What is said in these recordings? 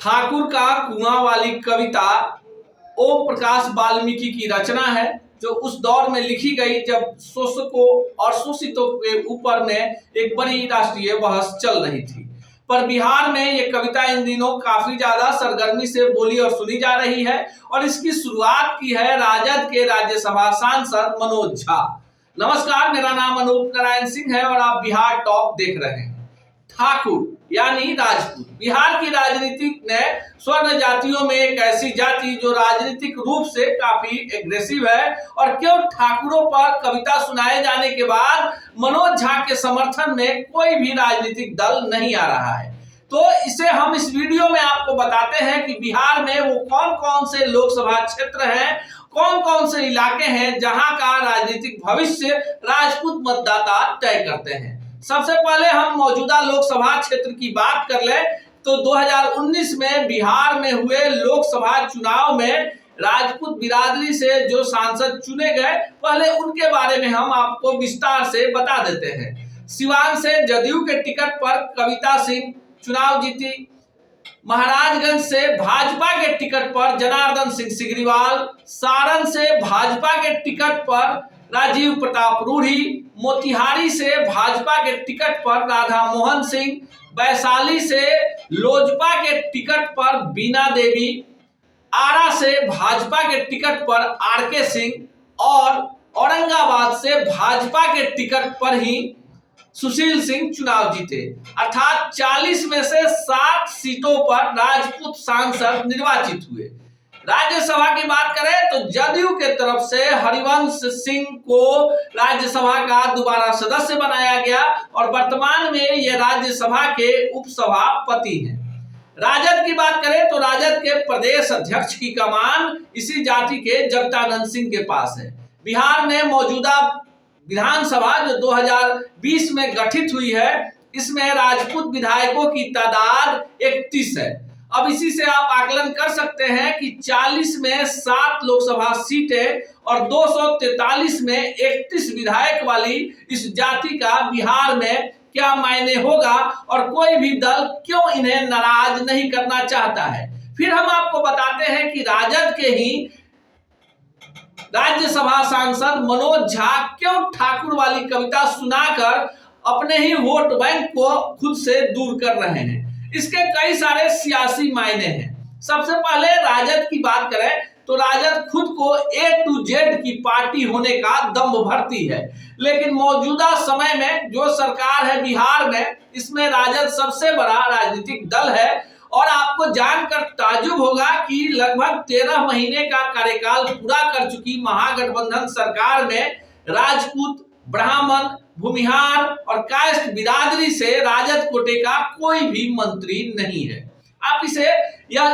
ठाकुर का कुआं वाली कविता ओम प्रकाश वाल्मीकि की रचना है, जो उस दौर में लिखी गई जब शोषकों और शोषितों के ऊपर में एक बड़ी राष्ट्रीय बहस चल रही थी। पर बिहार में ये कविता इन दिनों काफी ज्यादा सरगर्मी से बोली और सुनी जा रही है और इसकी शुरुआत की है राजद के राज्यसभा सांसद मनोज झा। नमस्कार, मेरा नाम अनूप नारायण सिंह है और आप बिहार टॉप देख रहे हैं। ठाकुर यानी राजपूत बिहार की राजनीति ने स्वर्ण जातियों में एक ऐसी जाति जो राजनीतिक रूप से काफी एग्रेसिव है, और क्यों ठाकुरों पर कविता सुनाए जाने के बाद मनोज झा के समर्थन में कोई भी राजनीतिक दल नहीं आ रहा है। तो इसे हम इस वीडियो में आपको बताते हैं कि बिहार में वो कौन कौन से लोकसभा क्षेत्र हैं, कौन कौन से इलाके हैं जहां का राजनीतिक भविष्य राजपूत मतदाता तय करते हैं। सबसे पहले हम मौजूदा लोकसभा क्षेत्र की बात कर ले तो 2019 में बिहार में हुए लोकसभा चुनाव में राजपूत बिरादरी से जो सांसद चुने गए, पहले उनके बारे में हम आपको विस्तार से बता देते हैं। सिवान से जदयू के टिकट पर कविता सिंह चुनाव जीती। महाराजगंज से भाजपा के टिकट पर जनार्दन सिंह सिग्रीवाल। सारण से भाजपा के टिकट पर राजीव प्रताप रूढ़ी। मोतिहारी से भाजपा के टिकट पर राधा मोहन सिंह। वैशाली से लोजपा के टिकट पर बीना देवी। आरा से भाजपा के टिकट पर आरके सिंह और औरंगाबाद से भाजपा के टिकट पर ही सुशील सिंह चुनाव जीते। अर्थात 40 में से 7 सीटों पर राजपूत सांसद निर्वाचित हुए। राज्यसभा की बात करें तो जदयू के तरफ से हरिवंश सिंह को राज्यसभा का दोबारा सदस्य बनाया गया और वर्तमान में ये राज्यसभा के उपसभापति हैं। राजद की बात करें तो राजद के प्रदेश अध्यक्ष की कमान इसी जाति के जगदानंद सिंह के पास है। बिहार में मौजूदा विधानसभा जो 2020 में गठित हुई है, इसमें राजपूत विधायकों की तादाद 31 है। अब इसी से आप आकलन कर सकते हैं कि 40 में 7 लोकसभा सीटें और 243 में 31 विधायक वाली इस जाति का बिहार में क्या मायने होगा और कोई भी दल क्यों इन्हें नाराज नहीं करना चाहता है। फिर हम आपको बताते हैं कि राजद के ही राज्यसभा सांसद मनोज झा क्यों ठाकुर वाली कविता सुनाकर अपने ही वोट बैंक को खुद से दूर कर रहे हैं। इसके कई सारे सियासी मायने हैं। सबसे पहले राजद की बात करें तो राजद खुद को A to Z की पार्टी होने का दम भरती है, लेकिन मौजूदा समय में जो सरकार है बिहार में, इसमें राजद सबसे बड़ा राजनीतिक दल है। और आपको जानकर ताज्जुब होगा कि लगभग 13 महीने का कार्यकाल पूरा कर चुकी महागठबंधन सरकार में राजपूत, ब्राह्मण, भूमिहार और कायस्थ बिरादरी से राजद कोटे का कोई भी मंत्री नहीं है। आप इसे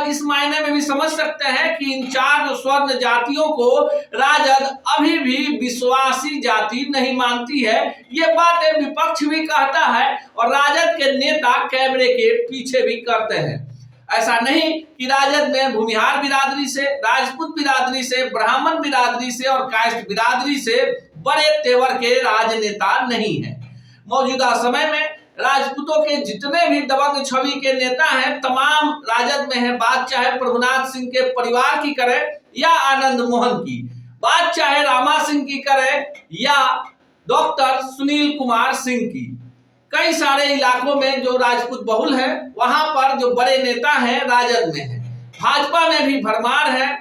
इस मायने में भी समझ सकते हैं कि इन 4 स्वर्ण जातियों को राजद अभी भी विश्वासी जाति नहीं मानती है। ये बातें विपक्ष भी कहता है और राजद के नेता कैमरे के पीछे भी करते हैं। ऐसा नहीं कि राजद में भूमिहार बिरादरी से, राजपूत बिरादरी से, ब्राह्मण बिरादरी से और कायस्थ बिरादरी से बड़े तेवर के राजनेता नहीं है। मौजूदा समय में राजपूतों के जितने भी दबंग छवि के नेता हैं, तमाम राजद में है। बात चाहे प्रभुनाथ सिंह के परिवार की करे या आनंद मोहन की, बात चाहे रामा सिंह की करे या डॉक्टर सुनील कुमार सिंह की, कई सारे इलाकों में जो राजपूत बहुल है वहां पर जो बड़े नेता हैं राजद में है। भाजपा में भी भरमार है,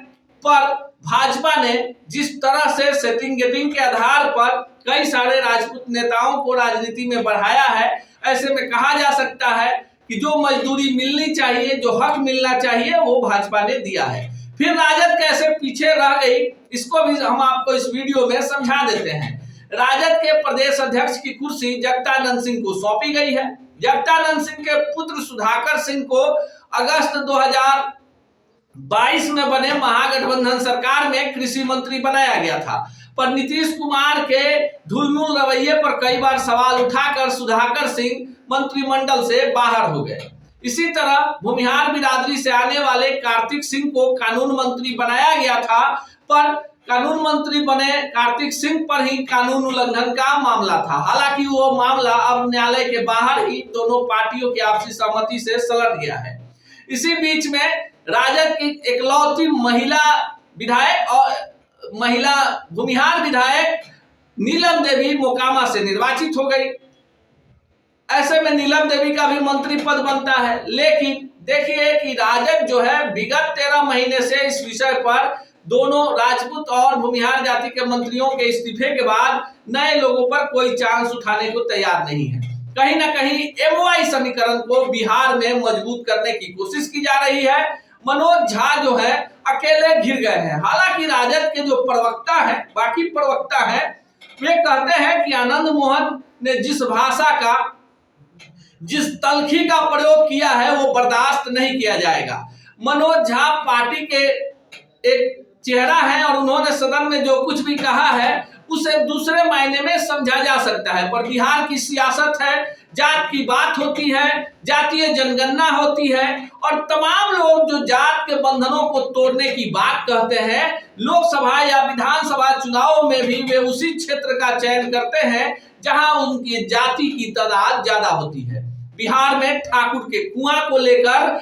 पर भाजपा ने जिस तरह से सेटिंग गेटिंग के आधार पर कई सारे राजपूत नेताओं को राजनीति में बढ़ाया है, ऐसे में कहा जा सकता है कि जो मजदूरी मिलनी चाहिए, जो हक मिलना चाहिए, वो भाजपा ने दिया है। फिर राजद कैसे पीछे रह गई, इसको भी हम आपको इस वीडियो में समझा देते हैं। राजद के प्रदेश अध्यक्ष की कुर्सी जगदानंद सिंह को सौंपी गई है। जगदानंद सिंह के पुत्र सुधाकर सिंह को अगस्त 2022 में बने महागठबंधन सरकार में कृषि मंत्री बनाया गया था, पर नीतीश कुमार के ढुलमुल रवैये पर कई बार सवाल उठाकर सुधाकर सिंह मंत्रिमंडल से बाहर हो गए। इसी तरह भूमिहार बिरादरी से आने वाले कार्तिक सिंह को कानून मंत्री बनाया गया था, पर कानून मंत्री बने कार्तिक सिंह पर ही कानून उल्लंघन का मामला था। हालांकि वो मामला अब न्यायालय के बाहर ही दोनों पार्टियों की आपसी सहमति से सलट गया है। इसी बीच में राजद की इकलौती महिला विधायक और महिला भूमिहार विधायक नीलम देवी मोकामा से निर्वाचित हो गई। ऐसे में नीलम देवी का भी मंत्री पद बनता है। लेकिन देखिए कि राजद जो है विगत 13 महीने से इस विषय पर दोनों राजपूत और भूमिहार जाति के मंत्रियों के इस्तीफे के बाद नए लोगों पर कोई चांस उठाने को तैयार नहीं है। कहीं ना कहीं MOI समीकरण को बिहार में मजबूत करने की कोशिश की जा रही है। मनोज झा जो है अकेले घिर गए हैं। हालांकि राजद के जो प्रवक्ता हैं, बाकी प्रवक्ता हैं, वे कहते हैं कि आनंद मोहन ने जिस भाषा का, जिस तलखी का प्रयोग किया है वो बर्दाश्त नहीं किया जाएगा। मनोज झा पार्टी के एक चेहरा है और उन्होंने सदन में जो कुछ भी कहा है उसे दूसरे मायने में समझा जा सकता है, पर बिहार की सियासत है, जात की बात होती है, जातीय जनगणना होती है और तमाम लोग जो जात के बंधनों को तोड़ने की बात कहते हैं, लोकसभा या विधानसभा चुनाव में भी वे उसी क्षेत्र का चयन करते हैं जहां उनकी जाति की तादाद ज्यादा होती है। बिहार में ठाकुर के कुआं को लेकर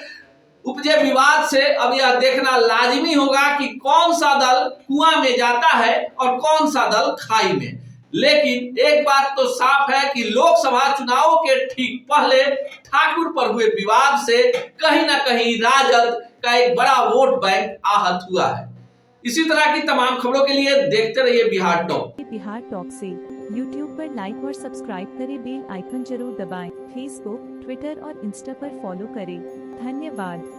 उपजे विवाद से अब यह देखना लाजिमी होगा कि कौन सा दल कुआं में जाता है और कौन सा दल खाई में। लेकिन एक बात तो साफ है कि लोकसभा चुनाव के ठीक पहले ठाकुर पर हुए विवाद से कहीं ना कहीं राजद का एक बड़ा वोट बैंक आहत हुआ है। इसी तरह की तमाम खबरों के लिए देखते रहिए बिहार टॉक। बिहार टॉक से यूट्यूब पर लाइक और सब्सक्राइब करें, बेल आइकन जरूर दबाएं। फेसबुक, ट्विटर और इंस्टा पर फॉलो करें। धन्यवाद।